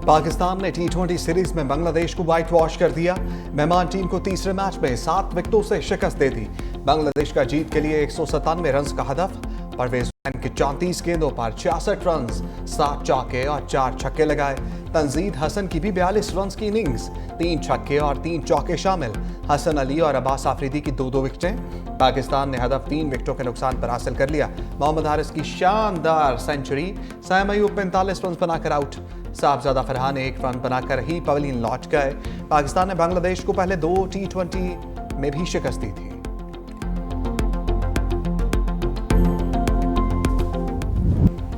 पाकिस्तान ने टी20 सीरीज में बांग्लादेश को व्हाइट वॉश कर दिया। मेहमान टीम को तीसरे मैच में 7 विकेटों से शिकस्त दे दी। बांग्लादेश का जीत के लिए 197 रन का हदफ। परवेज हुसैन के 34 गेंदों पर 66 रन, 7 चौके और 4 छक्के लगाए। तंजीद हसन की भी 42 रन की इनिंग्स, 3 छक्के और 3 चौके शामिल। हसन अली और अब्बास आफरीदी की 2-2 विकेटें। पाकिस्तान ने हदफ 3 विकेटों के नुकसान पर हासिल कर लिया। मोहम्मद हारिस की शानदार सेंचुरी, साइम अयूब 45 रन बनाकर आउट। साहबजादा फरहान 1 रन बनाकर ही पवेलियन लौट गए। पाकिस्तान ने बांग्लादेश को पहले 2 टी20 में भी शिकस्त दी थी।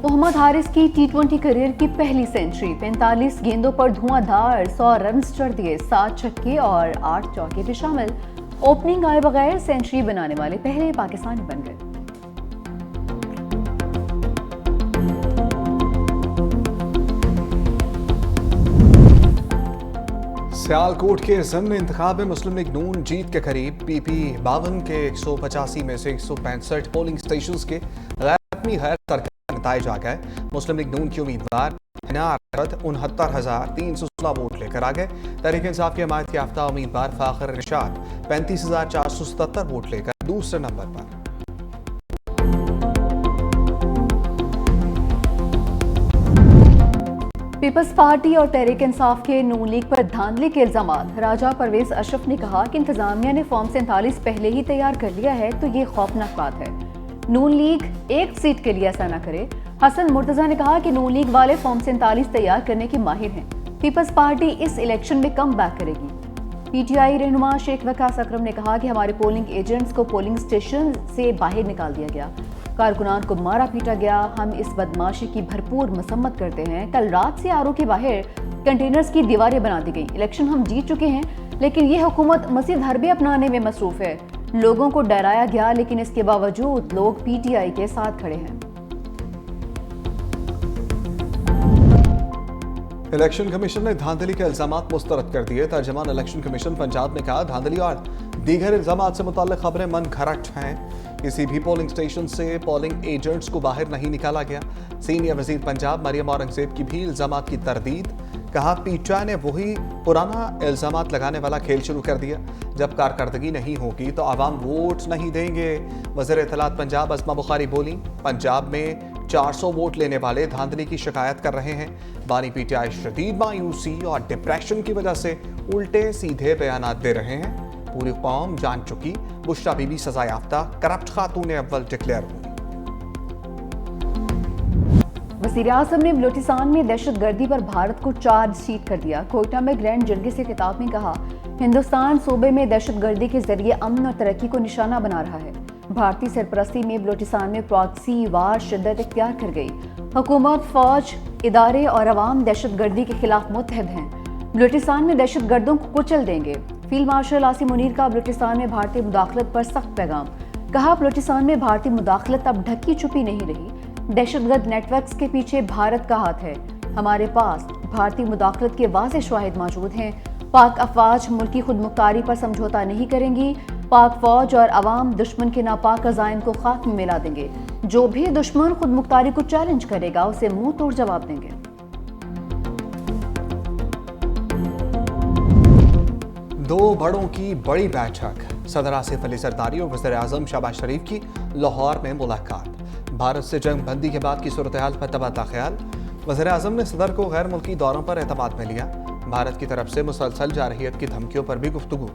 मोहम्मद हारिस की टी20 करियर की पहली सेंचुरी, 45 गेंदों पर धुआंधार 100 रन चढ़ दिए, 7 छक्के और 8 चौके भी शामिल। ओपनिंग आए बगैर सेंचुरी बनाने वाले पहले पाकिस्तानी बन गए। सियालकोट के ज़िमनी इंतखाब में मुस्लिम लीग नून जीत के करीब। पीपी 52 के 185 में से 165 पोलिंग स्टेशंस के गैर सरकारी नताइज आ गए। मुस्लिम लीग नून के उम्मीदवार 69,316 वोट लेकर आ गए। तहरीक इंसाफ के हमायत याफ्ता उम्मीदवार फाखर निशाद 35,477 वोट लेकर दूसरे नंबर पर। पीपल्स पार्टी और तहरीक इंसाफ के नून लीग पर धांधली के इल्जामात। राजा परवेज अशरफ ने कहा कि इंतजामिया ने फॉर्म 47 पहले ही तैयार कर लिया है, तो ये खौफनाक बात है। नून लीग एक सीट के लिए ऐसा न करे। हसन मुर्तजा ने कहा कि नून लीग वाले फॉर्म 47 तैयार करने के माहिर हैं। पीपल्स पार्टी इस इलेक्शन में कम बैक करेगी। पीटीआई रहनुमा शेख वकास अकरम ने कहा कि हमारे पोलिंग एजेंट्स को पोलिंग स्टेशन से बाहर निकाल दिया गया, कारकुनान को मारा पीटा गया। हम इस बदमाशी की भरपूर मसम्मत करते हैं। कल रात से आरओ के बाहर कंटेनर्स की दीवारें बना दी गई। इलेक्शन हम जीत चुके हैं, लेकिन ये हुकूमत मजीद हरबे अपनाने में मसरूफ है। लोगों को डराया गया, लेकिन इसके बावजूद लोग पीटीआई के साथ खड़े हैं। इलेक्शन कमीशन ने धांधली के इल्जामात मुस्तरद कर दिए। तर्जमान इलेक्शन कमीशन पंजाब ने कहा, धांधली और दीगर इल्जामात से मुताल्लिक खबरें मन घड़त हैं। किसी भी पोलिंग स्टेशन से पोलिंग एजेंट्स को बाहर नहीं निकाला गया। सीनियर वजीर पंजाब मरियम औरंगजेब की भी इल्जामात की तरदीद। कहा, पीटीआई ने वही पुराना इल्जामात लगाने वाला खेल शुरू कर दिया। जब कारकर्दगी नहीं होगी तो आवाम वोट नहीं देंगे। वज़ीर इत्तलात पंजाब अज़मा बुखारी बोली, पंजाब में 400 वोट लेने वाले धांधली की शिकायत कर रहे हैं। बानी पीटीआई शदीद मायूसी और डिप्रेशन की वजह से उल्टे सीधे बयानात दे रहे हैं। पूरी कौम जान चुकी, बुशरा बीबी सजा याफ्ता करप्ट खातून अव्वल डिक्लेयर हुई। वज़ीर आज़म ने बलूचिस्तान में दहशतगर्दी पर भारत को चार्जशीट कर दिया। कोयटा में ग्रैंड जरगे से खिताब में कहा, हिंदुस्तान सूबे में दहशतगर्दी के जरिए अमन और तरक्की को निशाना बना रहा है। भारतीय सरपरस्ती में बलूचिस्तान में प्रॉक्सी वार शिद्दत इख्तियार कर गई। हुकूमत, फौज, इदारे और अवाम दहशतगर्दी के खिलाफ मुत्तहद हैं। बलूचिस्तान में दहशतगर्दों को कुचल देंगे। फील्ड मार्शल आसिम मुनीर का बलूचिस्तान में भारतीय मुदाखलत पर सख्त पैगाम। कहा, बलूचिस्तान में भारतीय मुदाखलत अब ढकी छुपी नहीं रही। दहशतगर्द नेटवर्क्स के पीछे भारत का हाथ है। हमारे पास भारतीय मुदाखलत के वाज़ेह शवाहिद मौजूद हैं। पाक अफवाज मुल्की खुद मुख्तारी पर समझौता नहीं करेंगी। पाक फौज और अवाम दुश्मन के नापाक अज़ाइम को खाक में मिला देंगे। जो भी दुश्मन खुद मुख्तारी को चैलेंज करेगा, उसे मुंह तोड़ जवाब देंगे। दो बड़ों की बड़ी बैठक। सदर आसिफ अली जरदारी और वज़ीर आज़म शहबाज शरीफ की लाहौर में मुलाकात। भारत से जंग बंदी के बाद की सूरत हाल पर तबादला ख्याल। वज़ीर आज़म ने सदर को गैर मुल्की दौरों पर एतमाद में लिया। भारत की तरफ से मुसलसल जारहियत की धमकियों पर भी गुफ्तगू।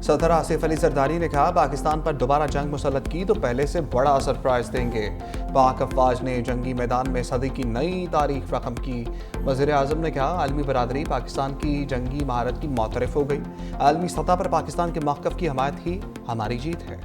सदर आसिफ अली जरदारी ने कहा, पाकिस्तान पर दोबारा जंग मुसल्लत की तो पहले से बड़ा सरप्राइज देंगे। पाक अफवाज ने जंगी मैदान में सदी की नई तारीख रकम की। वज़ीर आज़म ने कहा, आलमी बरादरी पाकिस्तान की जंगी महारत की मोतरफ हो गई। आलमी सतह पर पाकिस्तान के मौक़िफ़ की हमायत ही हमारी जीत है।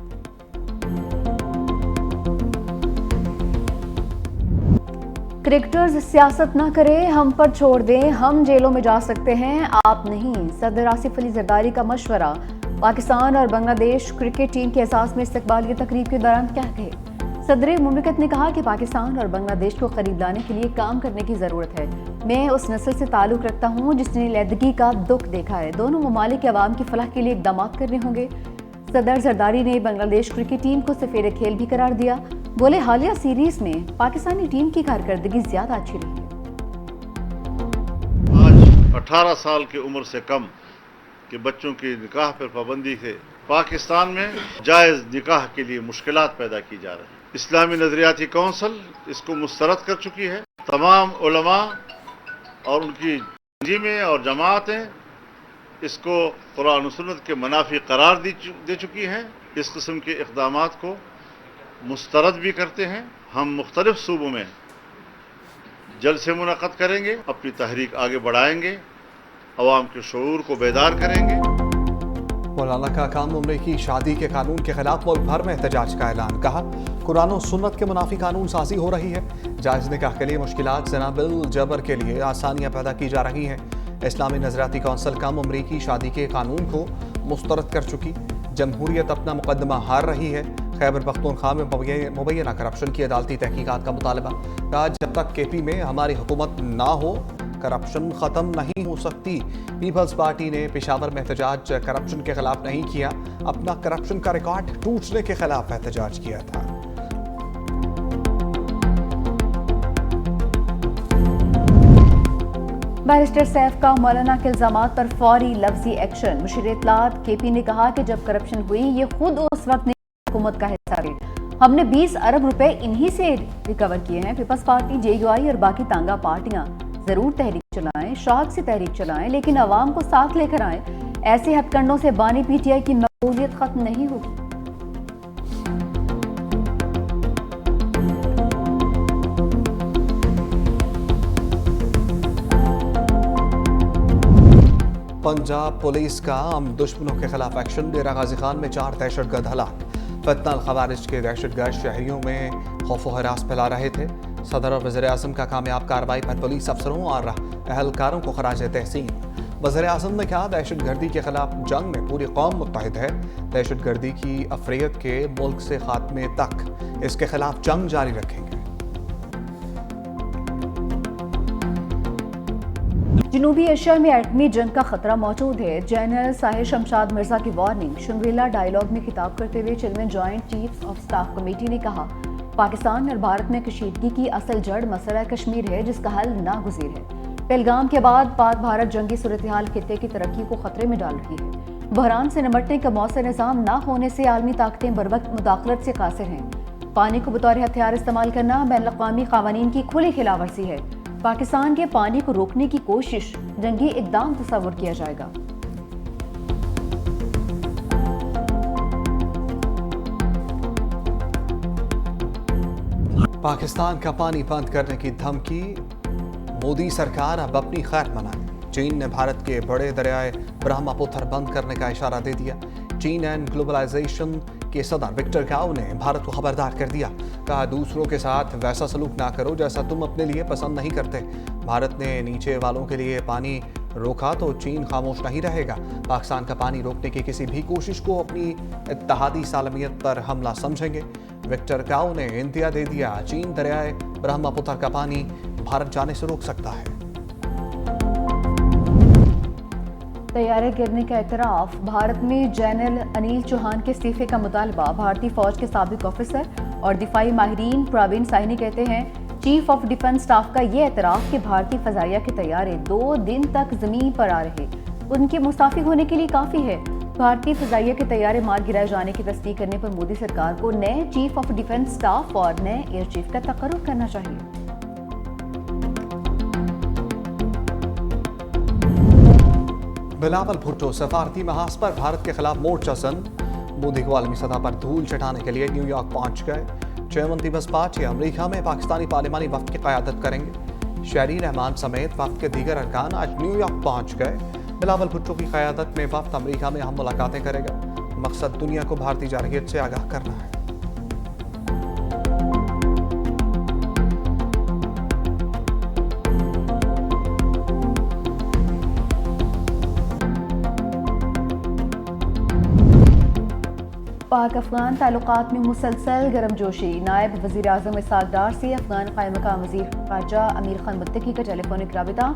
क्रिकेटर्स सियासत ना करें, हम पर छोड़ दें, हम जेलों में जा सकते हैं, आप नहीं। सदर आसिफ अली जरदारी का मशवरा। पाकिस्तान और बांग्लादेश क्रिकेट टीम के एहसास में इस्तकबालिया तकरीब के दौरान क्या कहे। सदर मुमलिकत ने कहा कि पाकिस्तान और बांग्लादेश को करीब लाने के लिए काम करने की ज़रूरत है। मैं उस नस्ल से ताल्लुक़ रखता हूँ जिसने लैदगी का दुख देखा है। दोनों ममालिक के अवाम की फलाह के लिए इक़दाम करने होंगे। सदर जरदारी ने बांग्लादेश क्रिकेट टीम को सफेर खेल भी करार दिया। बोले, हालिया सीरीज में पाकिस्तानी टीम की कारकर्दगी ज्यादा अच्छी रही है। आज 18 साल की उम्र से कम के बच्चों की निकाह पर पाबंदी से पाकिस्तान में जायज़ निकाह के लिए मुश्किलात पैदा की जा रही हैं। इस्लामी नज़रियाती कौंसिल इसको मुस्तरद कर चुकी है। तमाम उलमा और उनकी तंजीमें और जमातें इसको कुरान और सुन्नत के मुनाफी करार दे चुकी हैं। इस किस्म के इक़दामात को मुस्तरद भी करते हैं। हम मुख्तलिफ सूबों में जलसे मुनक़्क़द करेंगे, अपनी तहरीक आगे बढ़ाएंगे, अवाम के शऊर को बेदार करेंगे। मौलाना का काम उम्र की शादी के कानून के खिलाफ मुल्क भर में एहतजाज का ऐलान। कहा, कुरान और सुन्नत के मुनाफी कानून साजी हो रही है। जायज़ निकाह के लिए मुश्किलात, ज़ना बिल जबर के लिए आसानियाँ पैदा की जा रही हैं। इस्लामी नज़रियाती कौंसिल कम उम्री की शादी के कानून को मुस्तरद कर चुकी। जमहूरियत अपना मुकदमा हार रही है। खैबर पख्तूनख्वा में मुबैना करप्शन की अदालती तहकीकात का मुतालबा। कहा, जब तक KP में हमारी हुकूमत ना हो करप्शन ख़त्म नहीं हो सकती। पीपल्स पार्टी ने पेशावर में एहतजाज करप्शन के खिलाफ नहीं किया, अपना करप्शन का रिकॉर्ड टूटने के खिलाफ एहतजाज किया था। बैरिस्टर सैफ का मौलाना के इल्जामात पर फौरी लफ्जी एक्शन। मुशीर इत्तलात KP ने कहा कि जब करप्शन हुई ये खुद उस वक्त हुकूमत का हिस्सा थी। हमने 20 अरब रुपए इन्हीं से रिकवर किए हैं। पीपल्स पार्टी, JUI और बाकी तांगा पार्टियां जरूर तहरीक चलाएं, शौक से तहरीक चलाएं, लेकिन अवाम को साथ लेकर आएं। ऐसे हथकंडों से बानी PTI की मकबूलियत खत्म नहीं होगी। पंजाब पुलिस का अमन दुश्मनों के खिलाफ एक्शन। डेरा गाजी खान में 4 दहशतगर्द हलाक। फितना खवारिज के दहशतगर्द शहरियों में खौफ व हरास फैला रहे थे। सदर और वज़ीर आज़म का कामयाब कार्रवाई पर पुलिस अफसरों और अहलकारों को खराज तहसीन। वज़ीर आज़म ने कहा, दहशतगर्दी के खिलाफ जंग में पूरी कौम मुत्तहिद है। दहशतगर्दी की अफरीयत के मुल्क से खात्मे तक इसके खिलाफ जंग जारी रखेंगे। जनूबी एशिया में एटमी जंग का खतरा मौजूद है। जनरल साहिर शमशाद मिर्जा की वार्निंग। शंग्रीला डायलॉग में खिताब करते हुए chairman joint chiefs of staff committee ने कहा, पाकिस्तान और भारत में कशीदगी की असल जड़ मसला कश्मीर है, जिसका हल नागुज़ीर है। पहलगाम के बाद पाक भारत जंगी सूरत हाल खित्ते की तरक्की को खतरे में डाल रही है। बहरान से निपटने का मौसर निज़ाम न होने से आलमी ताकतें बरवक्त मुदाखलत से कासिर हैं। पानी को बतौर हथियार इस्तेमाल करना बैन अक़वामी क़वानीन की खुली खिलाफवर्जी है। पाकिस्तान के पानी को रोकने की कोशिश जंगी इक़दाम तस्वुर किया जाएगा। पाकिस्तान का पानी बंद करने की धमकी। मोदी सरकार अब अपनी खैर मनाए। चीन ने भारत के बड़े दरियाए ब्रह्मपुत्र बंद करने का इशारा दे दिया। चीन एंड ग्लोबलाइजेशन के सदर विक्टर गाओ ने भारत को खबरदार कर दिया। कहा, दूसरों के साथ वैसा सलूक ना करो जैसा तुम अपने लिए पसंद नहीं करते। भारत ने नीचे वालों के लिए पानी रोका तो चीन खामोश नहीं रहेगा। पाकिस्तान का पानी रोकने की किसी भी कोशिश को अपनी इत्तेहादी सालमियत पर हमला समझेंगे। विक्टर गाओ ने इंदिया दे दिया, चीन दरियाए ब्रह्मपुत्र का पानी भारत जाने से रोक सकता है। तैयारे गिरने का एतराफ़। भारत में जनरल अनिल चौहान के इस्तीफे का मुतालबा। भारतीय फौज के साबिक ऑफिसर और दिफाई माहिरीन प्रवीण साहनी कहते हैं, चीफ ऑफ डिफेंस स्टाफ का ये एतराफ़ कि भारतीय फ़ज़ाइया के तैयारे 2 दिन तक ज़मीन पर आ रहे उनके मुस्ताफ़ी होने के लिए काफ़ी है। भारतीय फ़ज़ाइया के तैयारे मार गिराए जाने की तस्दीक करने पर मोदी सरकार को नए चीफ ऑफ डिफेंस स्टाफ और नए एयर चीफ का तकर्रुर करना चाहिए। बिलावल भुट्टो सफारती महाज पर भारत के खिलाफ मोर्चा सन। मोदी को आलमी सतह पर धूल चटाने के लिए न्यूयॉर्क पहुंच गए। चेयरमैन दिवस पार्टी अमेरिका में पाकिस्तानी पार्लिमानी वफ्द की क़यादत करेंगे। शहरी रहमान समेत वफ्द के दीगर अरकान आज न्यूयॉर्क पहुंच गए। बिलावल भुट्टो की क़यादत में वफ्द अमेरिका में अहम मुलाकातें करेगा। मकसद दुनिया को भारतीय जारहियत से आगाह करना है। पाक अफगान ताल्लुकात में मुसलसल गर्मजोशी। नायब वज़ीर आज़म इसहाक़ डार से अफगान क़ायम-मक़ाम वज़ीर ख़ारजा अमीर खान मुत्तकी का टेलीफोनिक राबिता।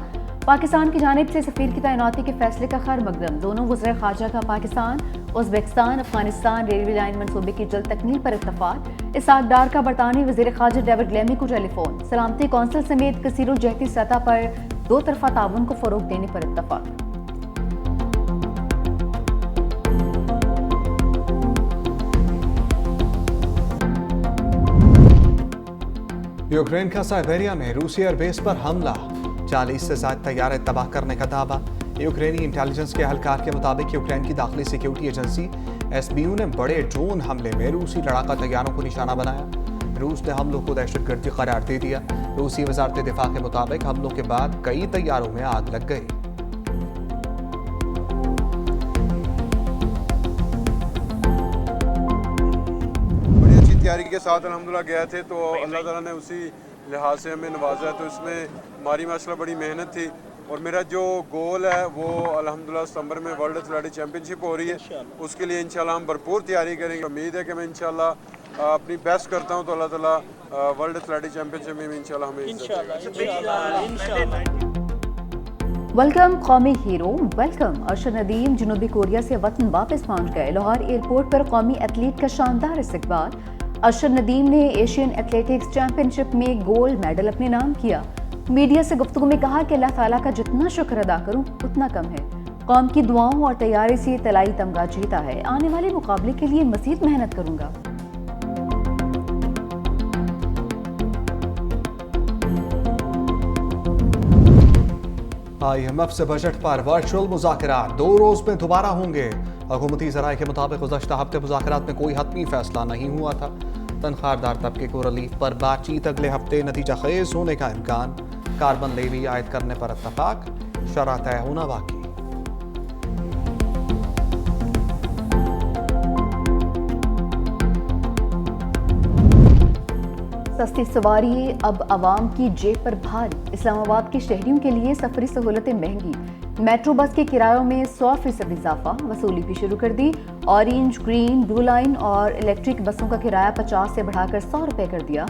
पाकिस्तान की जानिब से सफ़ीर की तैनाती के फैसले का खैर मकदम। दोनों वज़ीर ख़ारजा का Pakistan, Uzbekistan, Afghanistan railway line मनसूबे की जल्द तकमील पर इत्तफ़ाक़। इसहाक़ डार का बरतानवी वज़ीर ख़ारजा डेविड लेमी को टेलीफोन। सलामती कौंसिल समेत कसीरुल जहती सतह पर दो तरफा ताउन को फरोग देने पर इत्तफाक। यूक्रेन का साइबेरिया में रूसी एयरबेस पर हमला, 40 से ज्यादा तैयारे तबाह करने का दावा। यूक्रेनी इंटेलिजेंस के एहलकार के मुताबिक यूक्रेन की दाखिली सिक्योरिटी एजेंसी SBU ने बड़े ड्रोन हमले में रूसी लड़ाका तैयारों को निशाना बनाया। रूस ने हमलों को दहशतगर्दी करार दे दिया। रूसी वजारत दिफा के मुताबिक हमलों के बाद कई तैयारों में आग लग गई। बड़ी अच्छी तैयारी के साथ अल्हम्दुलिल्लाह गए थे, तो अल्लाह ताला ने उसी लिहाज से हमें नवाजा। तो इसमें हमारी माशाल्लाह बड़ी मेहनत थी और मेरा जो गोल है वो अल्हम्दुलिल्लाह सितंबर में वर्ल्ड एथलेटिक चैंपियनशिप हो रही है, उसके लिए इंशाल्लाह हम भरपूर तैयारी करेंगे। उम्मीद है कि मैं इंशाल्लाह अपनी बेस्ट करता हूँ तो अल्लाह ताला वर्ल्ड एथलेटिक चैंपियनशिप में भी इंशाल्लाह हमें वेलकम कौमी हीरो वेलकम। अरशद नदीम जनूबी कोरिया से वतन वापस पहुंच गए। लाहौर एयरपोर्ट पर कौमी एथलीट का शानदार इस्तकबाल। अरशद नदीम ने एशियन एथलेटिक्स चैंपियनशिप में गोल्ड मेडल अपने नाम किया। मीडिया से गुफ्तगू में कहा कि अल्लाह ताला का जितना शुक्र अदा करूं उतना कम है। कौम की दुआओं और तैयारी से तलाई तमगा जीता है। आने वाले मुकाबले के लिए मजीद मेहनत करूंगा। IMF से बजट पर वर्चुअल मुज़ाकरात 2 रोज में दोबारा होंगे। हुकूमती ज़राए के मुताबिक गुज़श्ता हफ्ते मुज़ाकरात में कोई हतमी फैसला नहीं हुआ था। तनख्वाहदार तबके को रिलीफ पर बातचीत अगले हफ्ते नतीजा खेज होने का इम्कान। कार्बन लेवी आयद करने पर इत्तफाक, शरह तय होना बाकी। सस्ती सवारी अब आवाम की जेब पर भारी। इस्लामाबाद के शहरियों के लिए सफरी सहूलतें महंगी। मेट्रो बस के किरायों में 100% इजाफा, वसूली भी शुरू कर दी। ऑरेंज, ग्रीन, ब्लू लाइन और इलेक्ट्रिक बसों का किराया 50 से बढ़ाकर 100 रुपए कर दिया।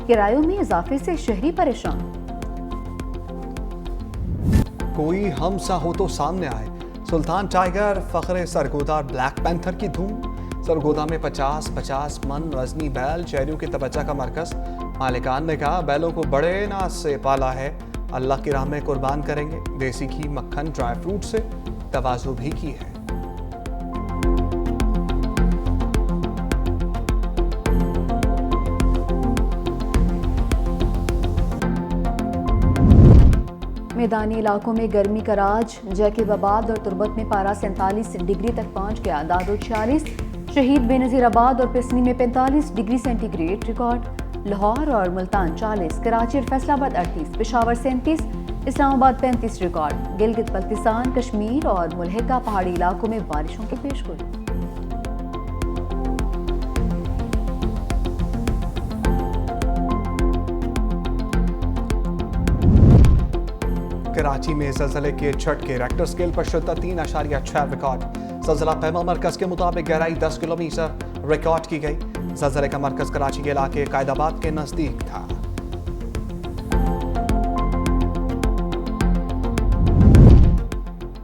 किरायों में इजाफे से शहरी परेशान। कोई हम सा हो तो सामने आए। Sultan Tiger, Fakhre Sargodha, Black Panther की धूम। सरगोदा में 50-50 मन वजनी बैल शहरियों की तवज्जो का मरकज। मालिकान ने कहा बैलों को बड़े नाज से पाला है, अल्लाह की राह में कुर्बान करेंगे। देसी घी, मक्खन, ड्राई फ्रूट से तवाज़ु भी की है। मैदानी इलाकों में गर्मी का राज। जैकबाबाद और तुर्बत में पारा 47 डिग्री तक पहुंच गया। दादो 46, शहीद बेनज़ीराबाद और पिसनी में 45 डिग्री सेंटीग्रेड रिकॉर्ड। लाहौर और मुल्तान 40, कराची और फैसलाबाद 38, पेशावर 37, इस्लामाबाद 35 रिकॉर्ड। गिलगित बल्तिस्तान, कश्मीर और मुल्हिका पहाड़ी इलाकों में बारिशों की पेशगोई। कराची में ज़लज़ले के झटके, रेक्टर स्केल पर शिद्दत 3.6 रिकॉर्ड। ज़लज़ला पैमा मरकज़ के मुताबिक गहराई 10 किलोमीटर रिकॉर्ड की गई। ज़लज़ले का मरकज़ कराची के इलाके कायदाबाद के नज़दीक था।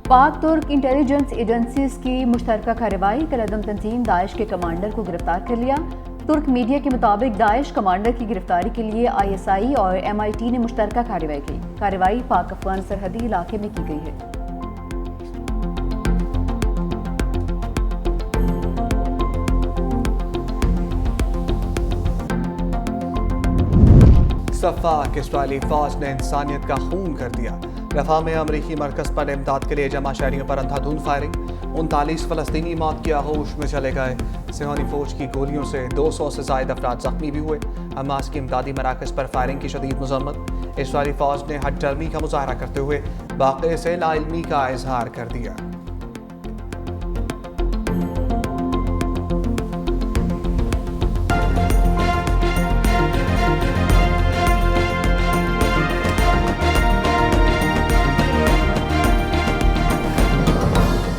पाक तुर्क इंटेलिजेंस एजेंसीज की मुश्तरका कार्रवाई। कलअदम तंजीम दाइश के कमांडर को गिरफ्तार कर लिया। तुर्क मीडिया के मुताबिक दाइश कमांडर की गिरफ्तारी के लिए ISI और MIT ने मुश्तरका कार्रवाई की। कार्रवाई पाक अफगान सरहदी इलाके में की गई है। सफ़ाक, इस्राएली फौज ने इंसानियत का खून कर दिया। रफा में अमरीकी मरकज पर इमदाद के लिए जमा शहरियों पर अंधाधुंध फायरिंग। 39 फ़लस्तीनी मौत की आगोश में चले गए। सिहानी फौज की गोलियों से 200 से ज़ायद अफराद जख्मी भी हुए। हमास की इमदादी मराकज़ पर फायरिंग की शदीद मज़म्मत। इस्राएली फौज ने हठधर्मी का मुजाहरा करते हुए वाक़े से लाइल्मी का इजहार कर दिया।